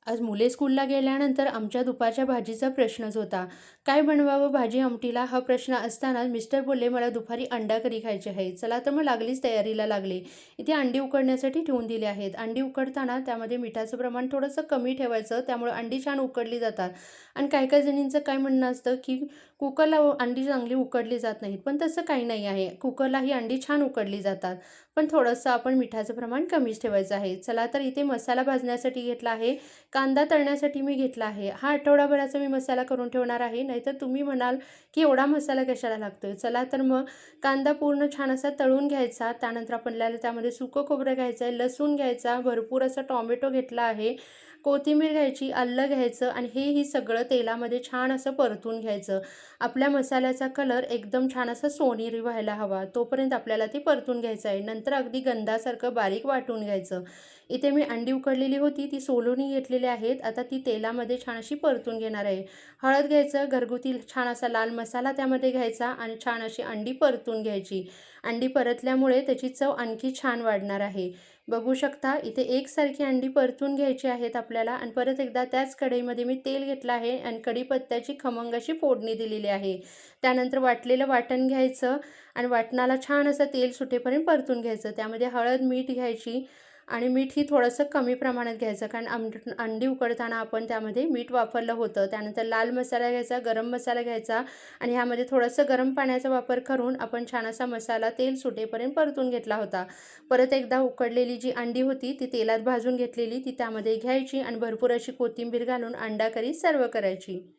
आज मुले स्कूलला गेल्यानंतर आमच्या दुपारच्या भाजीचा प्रश्नच होता. काय बनवावं भाजी आमटीला हा प्रश्न असताना मिस्टर बोलले, "मला दुपारी अंडा करी खायची आहे." चला तर मग लागलीच तयारीला लागले. इथे अंडी उकडण्यासाठी ठेवून दिली आहेत. अंडी उकडताना त्यामध्ये मिठाचं प्रमाण थोडंसं कमी ठेवायचं, त्यामुळे अंडी छान उकडली जातात. आणि काही-काही जणींचं काय म्हणणं असतं, की कुकरला अंडी चांगली उकडली जात नाहीत. पण तसं काही नाही आहे. कुकरला ही अंडी छान उकडली जातात. पण थोडंसं आपण मिठाचं प्रमाण कमीच ठेवायचं आहे. चला तर इथे मसाला भाजण्यासाठी घेतला आहे. कांदा तळण्यासाठी मी घेतला आहे. हा आठवडाभराचा मी मसाला करून ठेवणार आहे. नाहीतर तुम्ही म्हणाल, की एवढा मसाला कशाला लागतोय? चला तर मग कांदा पूर्ण छान असा तळून घ्यायचा. त्यानंतर आपल्याला त्यामध्ये सुकं खोबरं घ्यायचं आहे, लसूण घ्यायचा, भरपूर असा टोमॅटो घेतला आहे, कोथिंबीर घ्यायची, आलं घ्यायचं आणि हेही सगळं तेलामध्ये छान असं परतून घ्यायचं. आपल्या मसाल्याचा कलर एकदम छान असा सोनेरी व्हायला हवा, तोपर्यंत आपल्याला ते परतून घ्यायचं आहे. नंतर अगदी गंधासारखं बारीक वाटून घ्यायचं. इथे मी अंडी उकडलेली होती ती सोलूनही घेतलेली आहेत. आता ती तेलामध्ये छान अशी परतून घेणार आहे. हळद घ्यायचं, घरगुती छान असा लाल मसाला त्यामध्ये घ्यायचा आणि छान अशी अंडी परतून घ्यायची. अंडी परतल्यामुळे त्याची चव आणखी छान वाढणार आहे. बघू शकता इथे एकसारखी अंडी परतून घ्यायची आहेत आपल्याला आणि परत एकदा त्याच कढईमध्ये मी तेल घेतलं आहे आणि कढीपत्त्याची खमंग अशी फोडणी दिलेली आहे. त्यानंतर वाटलेलं वाटण घ्यायचं आणि वाटणाला छान असं तेल सुटेपर्यंत परतून घ्यायचं. त्यामध्ये हळद, मीठ घ्यायची आणि मीठ ही थोडंसं कमी प्रमाणात घ्यायचं, कारण अंडी उकडताना आपण त्यामध्ये मीठ वापरलं होतं. त्यानंतर लाल मसाला घ्यायचा, गरम मसाला घ्यायचा आणि ह्यामध्ये थोडंसं गरम पाण्याचा वापर करून आपण छान असा मसाला तेल सुटेपर्यंत परतून घेतला होता. परत एकदा उकडलेली जी अंडी होती ती तेलात भाजून घेतलेली ती त्यामध्ये घ्यायची आणि भरपूर अशी कोथिंबीर घालून अंडा करी सर्व्ह करायची.